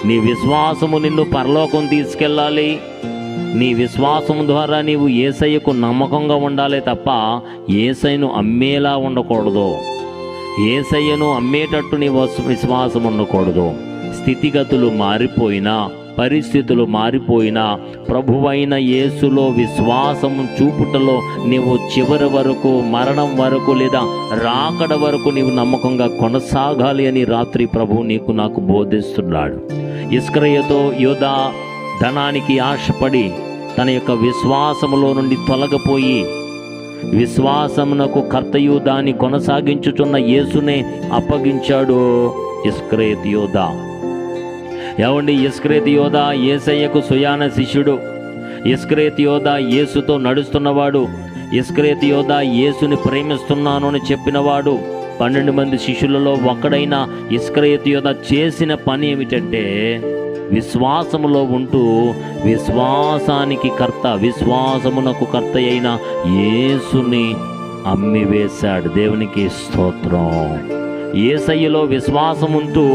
నీ విశ్వాసము నిన్ను పరలోకం తీసుకెళ్ళాలి. నీ విశ్వాసం ద్వారా నీవు యేసయ్యకు నమ్మకంగా ఉండాలి తప్ప యేసయ్యను అమ్మేలా ఉండకూడదు. యేసయ్యను అమ్మేటట్టు నీ విశ్వాసం ఉండకూడదు. స్థితిగతులు మారిపోయినా, పరిస్థితులు మారిపోయినా, ప్రభువైన యేసులో విశ్వాసము చూపుటలో నీవు చివరి వరకు, మరణం వరకు లేదా రాకడ వరకు నీవు నమ్మకంగా కొనసాగాలి అని రాత్రి ప్రభువు నీకు నాకు బోధిస్తున్నాడు. ఇస్కరియోతు యూదా ధనానికి ఆశపడి తన యొక్క విశ్వాసములో నుండి తొలగిపోయి విశ్వాసమునకు కర్తయు దాన్ని కొనసాగించుచున్న యేసునే అప్పగించాడు ఇస్కరియోతు యూదా. ఏమండి, ఇస్కరియోతు యూదా యేసయ్యకు సుయాన శిష్యుడు. ఇస్కరియోతు యూదా యేసుతో నడుస్తున్నవాడు. ఇస్కరియోతు యూదా యేసుని ప్రేమిస్తున్నాను అని చెప్పినవాడు. 12 మంది శిష్యులలో ఒకడైన ఇస్కరియోతు యూదా చేసిన పని ఏమిటంటే, విశ్వాసములో ఉంటూ విశ్వాసానికి కర్త, విశ్వాసమునకు కర్త అయిన యేసుని అమ్మివేశాడు. దేవునికి స్తోత్రం. యేసయ్యలో విశ్వాసం ఉంటూ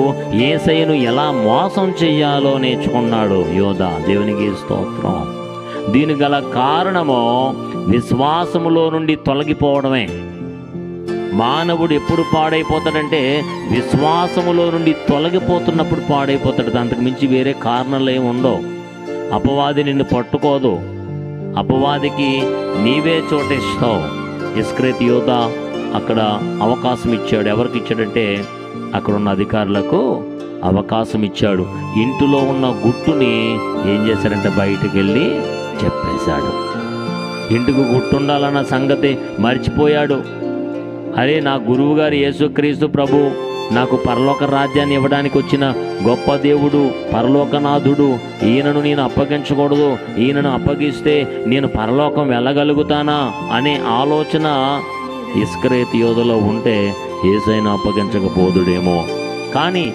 యేసయ్యను ఎలా మోసం చేయాలో నేర్చుకున్నాడు యోధా. దేవునికి స్తోత్రం. దీని గల కారణము విశ్వాసములో నుండి తొలగిపోవడమే. మానవుడు ఎప్పుడు పాడైపోతాడంటే విశ్వాసములో నుండి తొలగిపోతున్నప్పుడు పాడైపోతాడు. అంతకు మించి వేరే కారణాలు ఏమి ఉండవు. అపవాది నిన్ను పట్టుకోదు. అపవాదికి నీవే చోటిస్తావు. ఇస్కరియోతు యూదా అక్కడ అవకాశం ఇచ్చాడు. ఎవరికి ఇచ్చాడంటే అక్కడ ఉన్న అధికారులకు అవకాశం ఇచ్చాడు. ఇంటిలో ఉన్న గుట్టుని ఏం చేశాడంటే బయటికి వెళ్ళి చెప్పేశాడు. ఇంటికి గుట్టు ఉండాలన్న సంగతి మర్చిపోయాడు. అరే, నా గురువు గారు యేసుక్రీస్తు ప్రభు నాకు పరలోక రాజ్యాన్ని ఇవ్వడానికి వచ్చిన గొప్ప దేవుడు, పరలోకనాథుడు, ఈయనను నేను అప్పగించకూడదు. ఈయనను అప్పగిస్తే నేను పరలోకం వెళ్ళగలుగుతానా అనే ఆలోచన ఇస్కరియోతు యూదాలో ఉంటే యేసయ్యను అప్పగించకపోదుడేమో. కానీ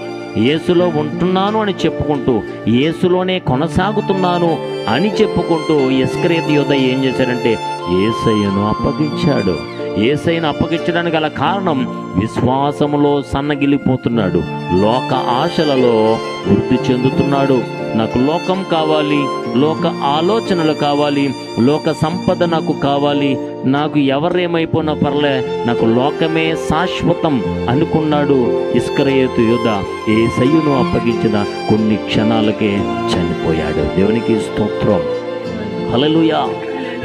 యేసులో ఉంటున్నాను అని చెప్పుకుంటూ, యేసులోనే కొనసాగుతున్నాను అని చెప్పుకుంటూ ఇస్కరియోతు యూదా ఏం చేశాడంటే యేసయ్యను అప్పగించాడు. యేసయ్యను అప్పగించడానికి గల కారణం విశ్వాసములో సన్నగిలిపోతున్నాడు. లోక ఆశలలో వృద్ధి చెందుతున్నాడు. నాకు లోకం కావాలి, లోక ఆలోచనలు కావాలి, లోక సంపద నాకు కావాలి, నాకు ఎవరేమైపోయినా పర్లే, నాకు లోకమే శాశ్వతం అనుకున్నాడు ఇస్కరియోతు యూదా. యేసయ్యను అప్పగించిన కొన్ని క్షణాలకే చనిపోయాడు. దేవునికి స్తోత్రం. హల్లెలూయా.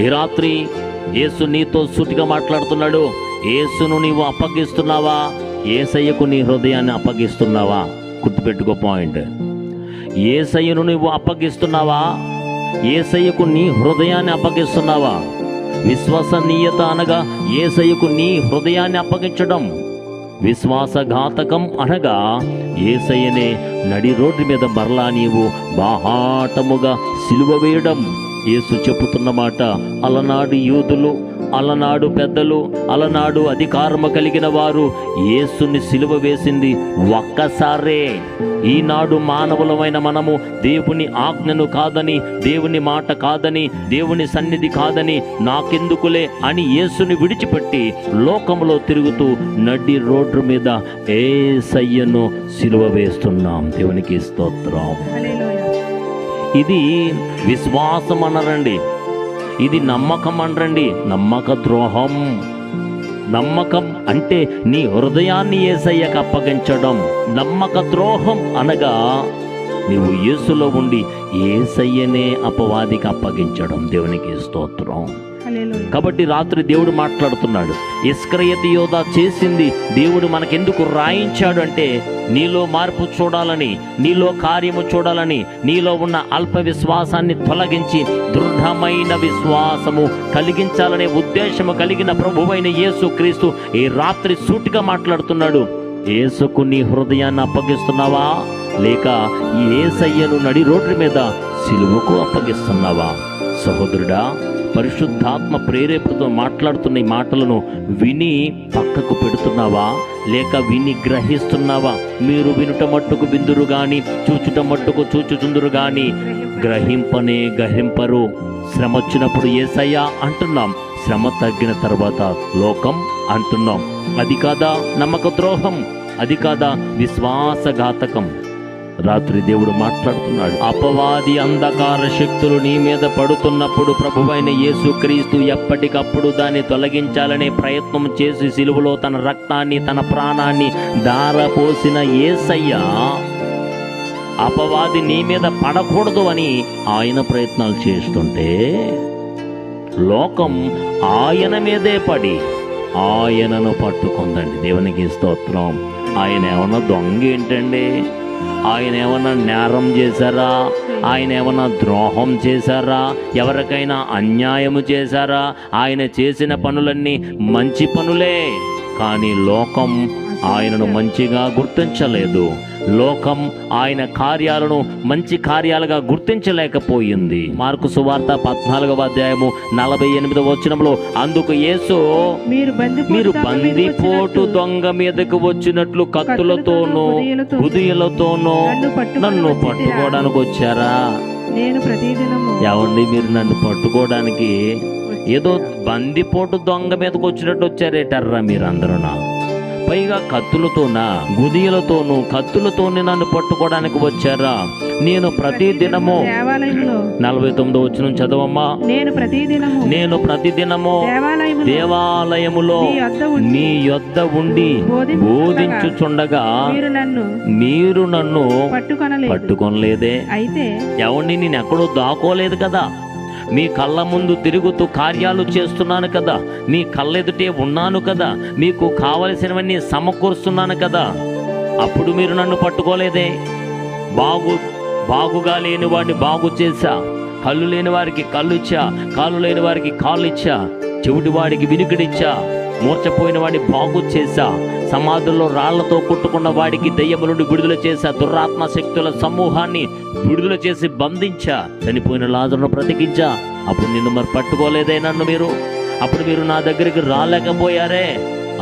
ఈ రాత్రి యేసు నీతో సూటిగా మాట్లాడుతున్నాడు. యేసును నీవు అప్పగిస్తున్నావా? యేసయ్యకు నీ హృదయాన్ని అప్పగిస్తున్నావా? గుర్తుపెట్టుకో పాయింట్. యేసయ్యను నువ్వు అప్పగిస్తున్నావా? యేసయ్యకు నీ హృదయాన్ని అప్పగిస్తున్నావా? విశ్వసనీయత అనగా యేసయ్యకు నీ హృదయాన్ని అప్పగించడం. విశ్వాసఘాతకం అనగా యేసయ్యనే నడి రోడ్డు మీద మరలా నీవు బాహాటముగా సిలువ వేయడం. యేసు చెప్పుతున్న మాట, అలనాడు యూదులు, అలనాడు పెద్దలు, అలనాడు అధికారము కలిగిన వారు యేసుని సిలువ వేసింది ఒక్కసారే. ఈనాడు మానవులమైన మనము దేవుని ఆజ్ఞను కాదని, దేవుని మాట కాదని, దేవుని సన్నిధి కాదని, నాకెందుకులే అని యేసుని విడిచిపెట్టి లోకములో తిరుగుతూ నడి రోడ్డు మీద యేసయ్యను సిలువ వేస్తున్నాం. దేవునికి స్తోత్రం. ఇది విశ్వాసం అనరండి, ఇది నమ్మకం అనరండి. నమ్మక ద్రోహం. నమ్మకం అంటే నీ హృదయాన్ని యేసయ్యకు అప్పగించడం. నమ్మక ద్రోహం అనగా నీవు యేసులో ఉండి యేసయ్యనే అపవాదికి అప్పగించడం. దేవునికి స్తోత్రం. కాబట్టి రాత్రి దేవుడు మాట్లాడుతున్నాడు. ఇస్కరియోతు యూదా చేసింది దేవుడు మనకెందుకు రాయించాడు అంటే, నీలో మార్పు చూడాలని, నీలో కార్యము చూడాలని, నీలో ఉన్న అల్ప విశ్వాసాన్ని తొలగించి దృఢమైన విశ్వాసము కలిగించాలనే ఉద్దేశము కలిగిన ప్రభువైన యేసుక్రీస్తు ఈ రాత్రి సూటిగా మాట్లాడుతున్నాడు. యేసుకు నీ హృదయాన్ని అప్పగిస్తున్నావా, లేక యేసయ్యను నడి రోడ్డు మీద సిలువకు అప్పగిస్తున్నావా? సహోదరుడా, పరిశుద్ధాత్మ ప్రేరేపణతో మాట్లాడుతున్న ఈ మాటలను విని పక్కకు పెడుతున్నావా, లేక విని గ్రహిస్తున్నావా? మీరు వినుట మట్టుకు విందురు గాని, చూచుట మట్టుకు చూచుచుందురు గాని గ్రహింపనే గ్రహింపరు. శ్రమ వచ్చినప్పుడు యేసయ్యా అంటున్నాం, శ్రమ తగ్గిన తర్వాత లోకం అంటున్నాం. అది కాదా నమ్మక ద్రోహం? అది కాదా విశ్వాసఘాతకం? రాత్రి దేవుడు మాట్లాడుతున్నాడు. అపవాది అంధకార శక్తులు నీ మీద పడుతున్నప్పుడు ప్రభువైన యేసుక్రీస్తు ఎప్పటికప్పుడు దాన్ని తొలగించాలనే ప్రయత్నం చేసి సిలువలో తన రక్తాన్ని, తన ప్రాణాన్ని ధారపోసిన యేసయ్య అపవాది నీ మీద పడకూడదు అని ఆయన ప్రయత్నాలు చేస్తుంటే లోకం ఆయన మీదే పడి ఆయనను పట్టుకుందండి. దేవునికి స్తోత్రం. ఆయన ఏమన్నా దొంగ ఏంటండి? ఆయన ఏమన్నా నేరం చేశారా? ఆయన ఏమన్నా ద్రోహం చేశారా? ఎవరికైనా అన్యాయము చేశారా? ఆయన చేసిన పనులన్నీ మంచి పనులే. కానీ లోకం ఆయనను మంచిగా గుర్తించలేదు. లోకం ఆయన కార్యాలను మంచి కార్యాలుగా గుర్తించలేకపోయింది. మార్కు సువార్త 14వ అధ్యాయము 48వ వచనంలో అందుకు యేసు, మీరు బందిపోటు దొంగ మీదకు వచ్చినట్లు కత్తులతోనూ కుదియలతోనూ నన్ను పట్టుకోవడానికి వచ్చారా? ఏమండి, మీరు నన్ను పట్టుకోవడానికి ఏదో బందిపోటు దొంగ మీదకి వచ్చినట్టు వచ్చారేటర్రా మీరందరూ? పైగా కత్తులతోనా, గుదియలతోనూ, కత్తులతోనే నన్ను పట్టుకోవడానికి వచ్చారా? నేను ప్రతి దినము 49వ వచనం చదవమ్మా. నేను ప్రతిదినము దేవాలయములో నీ యొద్ద ఉండి బోధించుచుండగా మీరు నన్ను పట్టుకొనలేదే. ఎవరిని నేను ఎక్కడో దాకోలేదు కదా, మీ కళ్ళ ముందు తిరుగుతూ కార్యాలు చేస్తున్నాను కదా, మీ కళ్ళెదుటే ఉన్నాను కదా, మీకు కావలసినవన్నీ సమకూరుస్తున్నాను కదా, అప్పుడు మీరు నన్ను పట్టుకోలేదే. బాగుగా లేని వాడిని బాగు చేశా, కళ్ళు లేని వారికి కళ్ళు ఇచ్చా, కాళ్ళు లేని వారికి కాళ్ళు ఇచ్చా, చెవిటి వాడికి వినికిడిచ్చా, మూర్చపోయిన వాడిని బాగు చేశా, సమాధుల్లో రాళ్లతో కొట్టుకున్న వాడికి దెయ్యము నుండి విడుదల చేశా, దురాత్మ శక్తుల సమూహాన్ని విడుదల చేసి బంధించా, చనిపోయిన లాజరును బ్రతికించా. అప్పుడు నిన్ను మరి పట్టుకోలేదే నన్ను మీరు? అప్పుడు మీరు నా దగ్గరికి రాలేకపోయారే.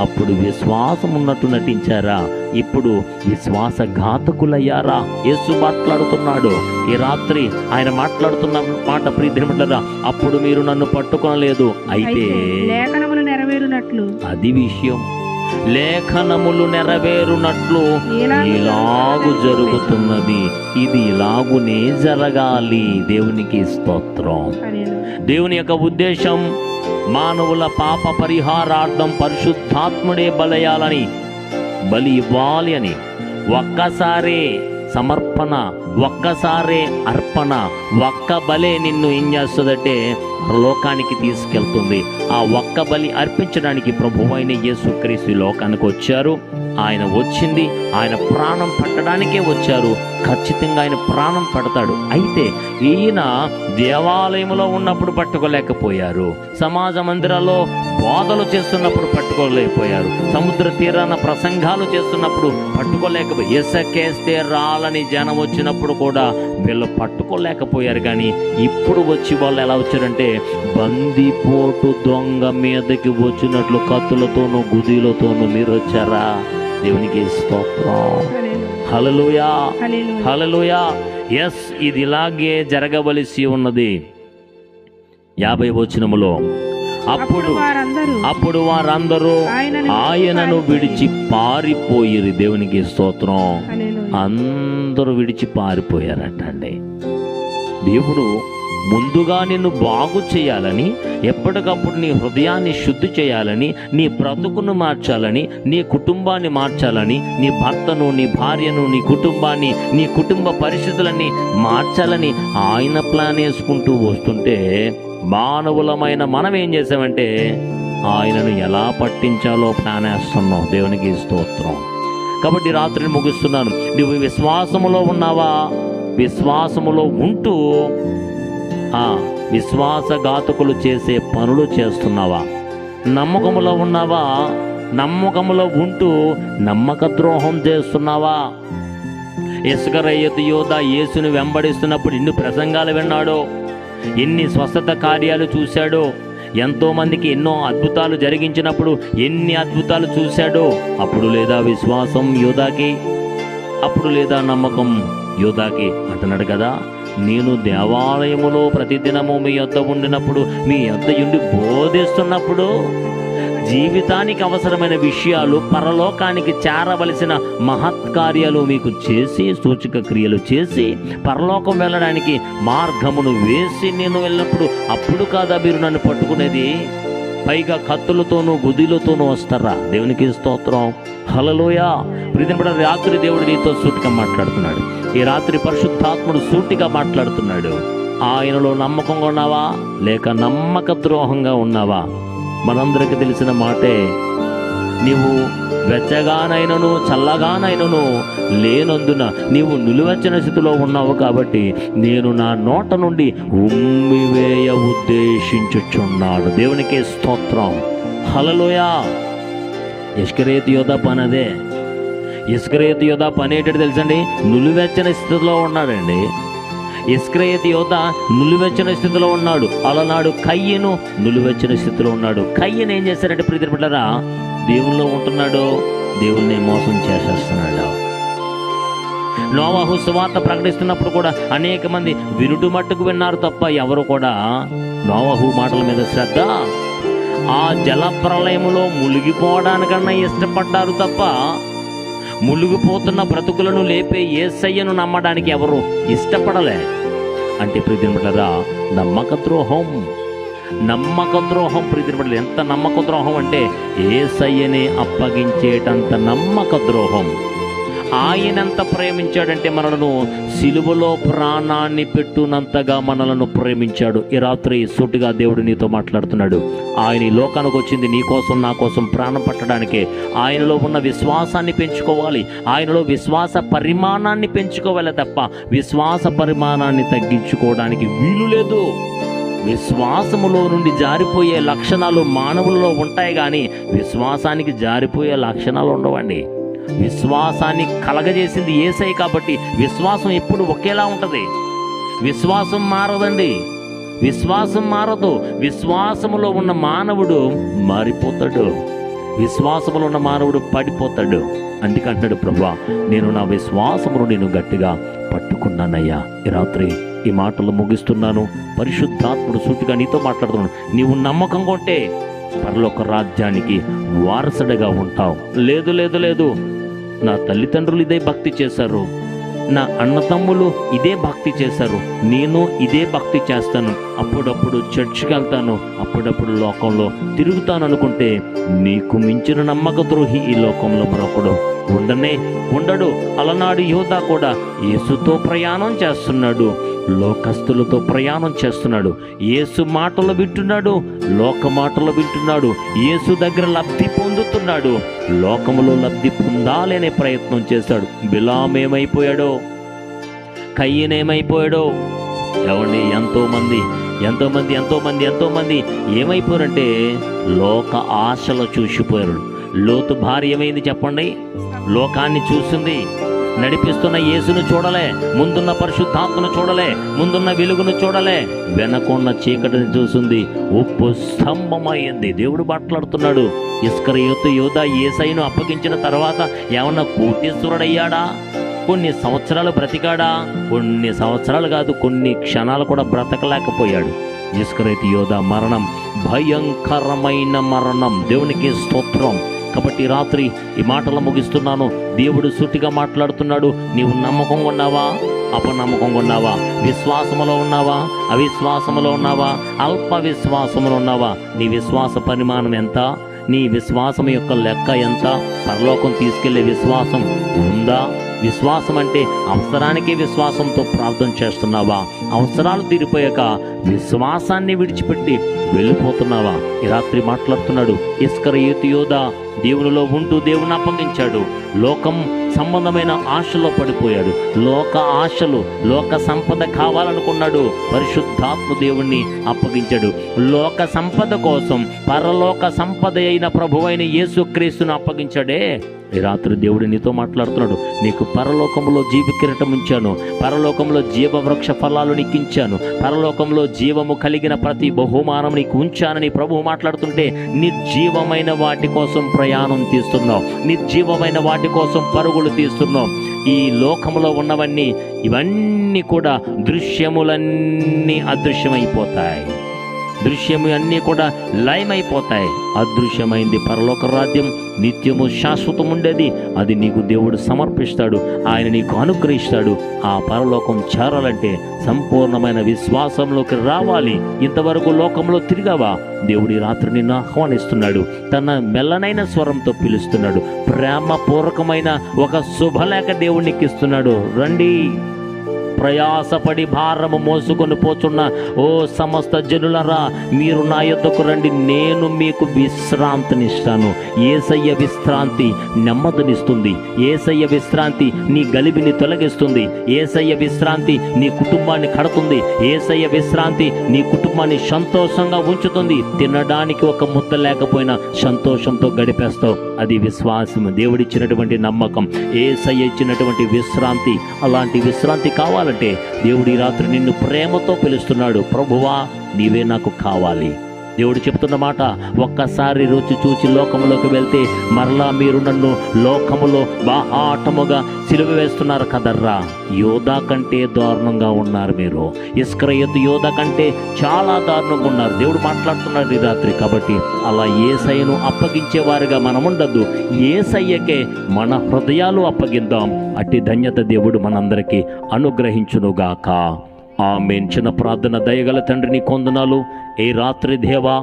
అప్పుడు విశ్వాసం ఉన్నట్టు నటించారా? ఇప్పుడు విశ్వాసఘాతకులయ్యారా? యేసు మాట్లాడుతున్నాడు ఈ రాత్రి. ఆయన మాట్లాడుతున్న మాట ప్రియమిత్రులారా, అప్పుడు మీరు నన్ను పట్టుకోలేదు, అయితే లేఖనములు నెరవేరునట్లు, అది విషయం, లేఖనములు నెరవేరునట్లు ఇలాగు జరుగుతున్నది. ఇది ఇలాగునే జరగాలి. దేవునికి స్తోత్రం. దేవుని యొక్క ఉద్దేశం మానవుల పాప పరిహారార్థం పరిశుద్ధాత్ముడే బలి ఇవ్వాలి అని. ఒక్కసారే సమర్పణ, ఒక్కసారే అర్పణ, ఒక్క బలే నిన్ను ఏం చేస్తుందంటే లోకానికి తీసుకెళ్తుంది. ఆ ఒక్క బలి అర్పించడానికి ప్రభువైన యేసుక్రీస్తు లోకానికి వచ్చారు. ఆయన వచ్చింది ఆయన ప్రాణం పట్టడానికే వచ్చారు. ఖచ్చితంగా ఆయన ప్రాణం పడతాడు. అయితే ఈయన దేవాలయంలో ఉన్నప్పుడు పట్టుకోలేకపోయారు, సమాజ మందిరాల్లో బోధలు చేస్తున్నప్పుడు పట్టుకోలేకపోయారు, సముద్ర తీరాన ప్రసంగాలు చేస్తున్నప్పుడు పట్టుకోలేకపోయారు, ఇసుకేస్తే రాలని జనం వచ్చినప్పుడు కూడా వీళ్ళు పట్టుకోలేకపోయారు. కానీ ఇప్పుడు వచ్చి వాళ్ళు ఎలా వచ్చారంటే బందిపోటు దొంగ మీదకి వచ్చినట్లు కత్తులతోనూ గుదిలతోనూ మీరు వచ్చారా? దేవునికి స్తోత్రం. హల్లెలూయా, హల్లెలూయా. ఎస్, ఇది ఇలాగే జరగవలసి ఉన్నది. 50వ వచనములో అప్పుడు వారందరూ ఆయనను విడిచి పారిపోయిరి. దేవునికి స్తోత్రం. అందరూ విడిచి పారిపోయారటండి. దేవుడు ముందుగా నిన్ను బాగు చేయాలని, ఎప్పటికప్పుడు నీ హృదయాన్ని శుద్ధి చేయాలని, నీ బ్రతుకును మార్చాలని, నీ కుటుంబాన్ని మార్చాలని, నీ భర్తను, నీ భార్యను, నీ కుటుంబాన్ని, నీ కుటుంబ పరిస్థితులన్నీ మార్చాలని ఆయన ప్లాన్ వేసుకుంటూ వస్తుంటే మానవులమైన మనం ఏం చేసామంటే ఆయనను ఎలా పట్టించాలో ప్లాన్ వేస్తున్నాం. దేవునికి స్తోత్రం. కాబట్టి రాత్రిని ముగిస్తున్నాను. నువ్వు విశ్వాసములో ఉన్నావా? విశ్వాసములో ఉంటూ విశ్వాసఘాతకులు చేసే పనులు చేస్తున్నావా? నమ్మకములో ఉన్నావా? నమ్మకములో ఉంటూ నమ్మక ద్రోహం చేస్తున్నావా? ఇస్కరియోతు యూదా యేసును వెంబడిస్తున్నప్పుడు ఎన్ని ప్రసంగాలు విన్నాడో, ఎన్ని స్వస్థత కార్యాలు చూశాడో, ఎంతోమందికి ఎన్నో అద్భుతాలు జరిగించినప్పుడు ఎన్ని అద్భుతాలు చూశాడో. అప్పుడు లేదా విశ్వాసం యూదాకి? అప్పుడు లేదా నమ్మకం యూదాకి? అంటున్నాడు కదా, నేను దేవాలయములో ప్రతిదినము మీ యొద్ద ఉండినప్పుడు, మీ యొద్ద ఉండి బోధిస్తున్నప్పుడు, జీవితానికి అవసరమైన విషయాలు, పరలోకానికి చేరవలసిన మహత్కార్యాలు మీకు చేసి, సూచక క్రియలు చేసి, పరలోకం వెళ్ళడానికి మార్గమును వేసి నేను వెళ్ళినప్పుడు అప్పుడు కాదా మీరు నన్ను పట్టుకునేది? పైగా కత్తులతోనూ గుదిలతోనూ వస్తారా? దేవునికి స్తోత్రం, హల్లెలూయా. ప్రియమైన రాత్రి దేవుడు నీతో సూటిగా మాట్లాడుతున్నాడు. ఈ రాత్రి పరిశుద్ధాత్ముడు సూటిగా మాట్లాడుతున్నాడు. ఆయనలో నమ్మకంగా ఉన్నావా లేక నమ్మక ద్రోహంగా ఉన్నావా? మనందరికీ తెలిసిన మాటే, నీవు వెచ్చగానైనను చల్లగానైనను లేనందున నీవు నిలువెచ్చని స్థితిలో ఉన్నావు కాబట్టి నేను నా నోట నుండి ఉమ్మివేయ ఉద్దేశించుచున్నాడు. దేవునికి స్తోత్రం, హల్లెలూయా. ఇస్కరియోతు యోధా పని అదే. ఇస్కరియోతు యోధా పని ఏంటంటే తెలుసండి? నిలువెచ్చని స్థితిలో ఉన్నాడండి. ఇస్కరియోతు యోధా నిలువెచ్చని స్థితిలో ఉన్నాడు. అలనాడు కయ్యను నిలువెచ్చని స్థితిలో ఉన్నాడు. కయ్యను ఏం చేశారంటే ప్రియమైన బిడ్డలారా, దేవుల్లో ఉంటున్నాడు, దేవుల్ని మోసం చేసేస్తున్నాడు. నోవాహు సువార్త ప్రకటిస్తున్నప్పుడు కూడా అనేక మంది వినుడు మట్టుకు విన్నారు తప్ప ఎవరు కూడా నోవాహు మాటల మీద శ్రద్ధ, ఆ జల ప్రళయములో మునిగిపోవడానికన్నా ఇష్టపడ్డారు తప్ప మునిగిపోతున్న బ్రతుకులను లేపే యేసయ్యను నమ్మడానికి ఎవరు ఇష్టపడలే. అంటే ప్రియమిత్రులారా, నమ్మక ద్రోహం ప్రియమిత్రులు. ఎంత నమ్మక ద్రోహం అంటే యేసయ్యనే అప్పగించేటంత నమ్మక ద్రోహం. ఆయనంత ప్రేమించాడంటే మనలను సిలువలో ప్రాణాన్ని పెట్టునంతగా మనలను ప్రేమించాడు. ఈ రాత్రి సూటిగా దేవుడు నీతో మాట్లాడుతున్నాడు. ఆయన ఈ లోకానికి వచ్చింది నీ కోసం, నా కోసం ప్రాణం పట్టడానికే. ఆయనలో ఉన్న విశ్వాసాన్ని పెంచుకోవాలి, ఆయనలో విశ్వాస పరిమాణాన్ని పెంచుకోవాలి తప్ప విశ్వాస పరిమాణాన్ని తగ్గించుకోవడానికి వీలు లేదు. విశ్వాసములో నుండి జారిపోయే లక్షణాలు మానవులలో ఉంటాయి, కానీ విశ్వాసానికి జారిపోయే లక్షణాలు ఉండవండి. విశ్వాసాన్ని కలగజేసింది యేసయ్య కాబట్టి విశ్వాసం ఎప్పుడు ఒకేలా ఉంటుంది. విశ్వాసం మారదండి, విశ్వాసం మారదు. విశ్వాసములో ఉన్న మానవుడు మారిపోతాడు, విశ్వాసములో ఉన్న మానవుడు పడిపోతాడు. అందుకంటున్నాడు ప్రభువా, నేను నా విశ్వాసమును నేను గట్టిగా పట్టుకున్నానయ్యా. ఈ రాత్రి ఈ మాటలు ముగిస్తున్నాను. పరిశుద్ధాత్ముడు సూటిగా నీతో మాట్లాడుతున్నాను. నీవు నమ్మకంగా ఉంటే పరలోక రాజ్యానికి వారసుడిగా ఉంటావు. లేదు లేదు లేదు, నా తల్లిదండ్రులు ఇదే భక్తి చేశారు, నా అన్నతమ్ములు ఇదే భక్తి చేశారు, నేను ఇదే భక్తి చేస్తాను, అప్పుడప్పుడు చర్చికి వెళ్తాను, అప్పుడప్పుడు లోకంలో తిరుగుతాను అనుకుంటే నీకు మించిన నమ్మక ద్రోహి ఈ లోకంలో మరొకడు ఉండడు. అలనాడు యోధా కూడా యేసుతో ప్రయాణం చేస్తున్నాడు, లోకస్తులతో ప్రయాణం చేస్తున్నాడు. యేసు మాటలు వింటున్నాడు, లోక మాటలు వింటున్నాడు. యేసు దగ్గర లబ్ధి పొందుతున్నాడు, లోకములో లబ్ధి పొందాలనే ప్రయత్నం చేశాడు. బిలాం ఏమైపోయాడో, కయ్యను ఏమైపోయాడో. ఏమండి, ఎంతో మంది ఏమైపోయారంటే లోక ఆశలు చూసిపోయారు. లోతు భార్య ఏమైంది చెప్పండి? లోకాన్ని చూసింది, నడిపిస్తున్న యేసును చూడలే, ముందున్న పరిశుద్ధాత్మను చూడలే, ముందున్న వెలుగును చూడలే, వెనకున్న చీకటిని చూసింది, ఉప్పు స్తంభమైంది. దేవుడు మాట్లాడుతున్నాడు. ఇస్కరియోతు యోధా యేసయ్యను అప్పగించిన తర్వాత ఏమన్నా కోటీశ్వరుడయ్యాడా? కొన్ని సంవత్సరాలు బ్రతికాడా? కొన్ని సంవత్సరాలు కాదు, కొన్ని క్షణాలు కూడా బ్రతకలేకపోయాడు. ఇస్కరియోతు యోధా మరణం భయంకరమైన మరణం. దేవునికి స్తోత్రం. కాబట్టి రాత్రి ఈ మాటలు ముగిస్తున్నాను. దేవుడు సూటిగా మాట్లాడుతున్నాడు. నీవు నమ్మకంగా ఉన్నావా, అపనమ్మకంగా ఉన్నావా? విశ్వాసములో ఉన్నావా, అవిశ్వాసములో ఉన్నావా, అల్ప విశ్వాసములో ఉన్నావా? నీ విశ్వాస పరిమాణం ఎంత? నీ విశ్వాసం యొక్క లెక్క ఎంత? పరలోకం తీసుకెళ్లే విశ్వాసం ఉందా? విశ్వాసం అంటే అవసరానికి విశ్వాసంతో ప్రార్థన చేస్తున్నావా? అవసరాలు తీరిపోయాక విశ్వాసాన్ని విడిచిపెట్టి వెళ్ళిపోతున్నావా? ఈ రాత్రి మాట్లాడుతున్నాడు. ఇస్కరియోతు యోధా దేవునిలో ఉంటూ దేవుని అప్పగించాడు. లోకం సంబంధమైన ఆశలో పడిపోయాడు. లోక ఆశలు, లోక సంపద కావాలనుకున్నాడు. పరిశుద్ధాత్మ దేవుణ్ణి అప్పగించాడు. లోక సంపద కోసం పరలోక సంపద అయిన ప్రభువైన యేసుక్రీస్తును అప్పగించాడే. ఈ రాత్రి దేవుడు నీతో మాట్లాడుతున్నాడు. నీకు పరలోకంలో జీవ కిరీటం ఉంచాను, పరలోకంలో జీవవృక్ష ఫలాలు నీకించాను, పరలోకంలో జీవము కలిగిన ప్రతి బహుమానం నీకు ఉంచానని ప్రభువు మాట్లాడుతుంటే నిర్జీవమైన వాటి కోసం ప్రయాణం తీస్తున్నావు, నిర్జీవమైన వాటి కోసం పరుగులు తీస్తున్నావు. ఈ లోకంలో ఉన్నవన్నీ, ఇవన్నీ కూడా దృశ్యములన్నీ అదృశ్యమైపోతాయి. దృశ్యము అన్నీ కూడా లయమైపోతాయి. అదృశ్యమైంది పరలోక రాజ్యం, నిత్యము శాశ్వతం ఉండేది. అది నీకు దేవుడు సమర్పిస్తాడు, ఆయన నీకు అనుగ్రహిస్తాడు. ఆ పరలోకం చేరాలంటే సంపూర్ణమైన విశ్వాసంలోకి రావాలి. ఇంతవరకు లోకంలో తిరిగావా? దేవుడి రాత్రి నిన్ను ఆహ్వానిస్తున్నాడు, తన మెల్లనైన స్వరంతో పిలుస్తున్నాడు. ప్రేమపూర్వకమైన ఒక శుభలేఖ దేవునికి ఇస్తున్నాడు. రండి, ప్రయాసపడి భారము మోసుకొని పోచున్న ఓ సమస్త జనులరా, మీరు నా యొద్దకు రండి, నేను మీకు విశ్రాంతినిస్తాను. యేసయ్య విశ్రాంతి నెమ్మదినిస్తుంది. యేసయ్య విశ్రాంతి నీ గలిబిని తొలగిస్తుంది. యేసయ్య విశ్రాంతి నీ కుటుంబాన్ని కడుతుంది. యేసయ్య విశ్రాంతి నీ కుటుంబాన్ని సంతోషంగా ఉంచుతుంది. తినడానికి ఒక ముద్ద లేకపోయినా సంతోషంతో గడిపేస్తావు. అది విశ్వాసం, దేవుడిచ్చినటువంటి నమ్మకం, యేసయ్య ఇచ్చినటువంటి విశ్రాంతి. అలాంటి విశ్రాంతి కావాలంటే దేవుడి రాత్రి నిన్ను ప్రేమతో పిలుస్తున్నాడు. ప్రభువా, నీవే నాకు కావాలి. దేవుడు చెప్తున్న మాట, ఒక్కసారి రుచి చూచి లోకములోకి వెళ్తే మరలా మీరు నన్ను లోకములో బాహాటముగా సిలువ వేస్తున్నారు కదర్రా. యోధా కంటే దారుణంగా ఉన్నారు మీరు. ఇస్కరియోతు యోధా కంటే చాలా దారుణంగా ఉన్నారు. దేవుడు మాట్లాడుతున్నాడు ఈ రాత్రి. కాబట్టి అలా యేసయ్యను అప్పగించే వారిగా మనం ఉండద్దు. యేసయ్యకే మన హృదయాలు అప్పగిద్దాం. అట్టి ధన్యత దేవుడు మనందరికీ అనుగ్రహించునుగాక. ఆమేన్. చిన్న ప్రార్థన. దయగల తండ్రిని కొందనాలు. ఈ రాత్రి దేవా,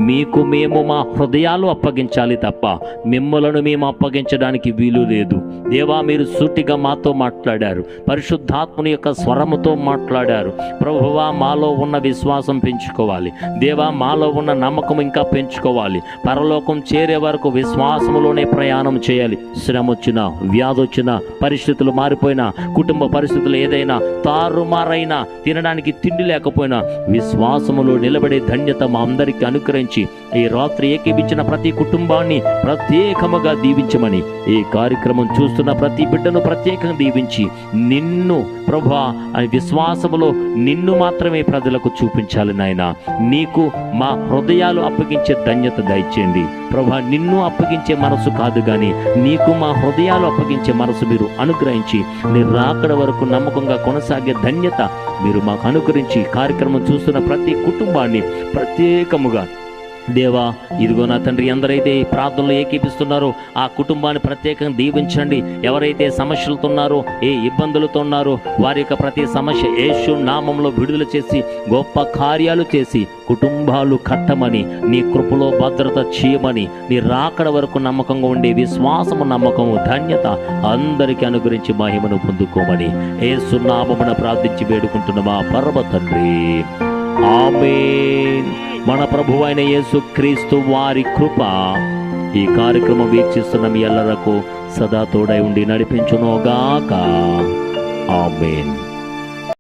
మీకు మేము మా హృదయాలు అప్పగించాలి తప్ప మిమ్మలను మేము అప్పగించడానికి వీలు లేదు. దేవా, మీరు సూటిగా మాతో మాట్లాడారు, పరిశుద్ధాత్మని యొక్క స్వరముతో మాట్లాడారు. ప్రభువా, మాలో ఉన్న విశ్వాసం పెంచుకోవాలి. దేవా, మాలో ఉన్న నమ్మకం ఇంకా పెంచుకోవాలి. పరలోకం చేరే వరకు విశ్వాసములోనే ప్రయాణం చేయాలి. శ్రమ వచ్చినా, వ్యాధి వచ్చినా, పరిస్థితులు మారిపోయినా, కుటుంబ పరిస్థితులు ఏదైనా తారుమారైనా, తినడానికి తిండి లేకపోయినా విశ్వాసములో నిలబడే ధన్యత మా అందరికీ అనుగ్రహించి ఈ రాత్రి ఏకీపించిన ప్రతి కుటుంబాన్ని ప్రత్యేకముగా దీవించమని, ఈ కార్యక్రమం చూస్తున్న ప్రతి బిడ్డను ప్రత్యేకంగా దీవించి, నిన్ను ప్రభువా విశ్వాసములో నిన్ను మాత్రమే ప్రజలకు చూపించాలి నాయన. నీకు మా హృదయాలు అప్పగించే ధన్యత దయచేయండి ప్రభువా. నిన్ను అప్పగించే మనసు కాదు కానీ నీకు మా హృదయాలు అప్పగించే మనసు మీరు అనుగ్రహించి, నీ రాకడ వరకు నమ్మకంగా కొనసాగే ధన్యత మీరు మాకు అనుగ్రహించి, కార్యక్రమం చూస్తున్న ప్రతి కుటుంబాన్ని ప్రత్యేకముగా దేవా, ఇదిగో నా తండ్రి, ఎందరైతే ఈ ప్రార్థనలో ఏకీపిస్తున్నారో ఆ కుటుంబాన్ని ప్రత్యేకంగా దీవించండి. ఎవరైతే సమస్యలతో ఉన్నారో, ఏ ఇబ్బందులతో ఉన్నారో, వారి యొక్క ప్రతి సమస్య యేసు నామంలో విడుదల చేసి గొప్ప కార్యాలు చేసి కుటుంబాలు కట్టమని, నీ కృపలో భద్రత చేయమని, నీ రాకడ వరకు నమ్మకంగా ఉండే విశ్వాసము, నమ్మకము, ధన్యత అందరికీ అనుగ్రహించి మహిమను పొందుకోమని యేసు నామమున ప్రార్థించి వేడుకుంటున్న మా పరమ తండ్రి. ఆమేన్. మన ప్రభువైన యేసుక్రీస్తు వారి కృప ఈ కార్యక్రమం వీక్షిస్తున్న మీ అందరకు సదా తోడై ఉండి నడిపించునుగాక. ఆమేన్.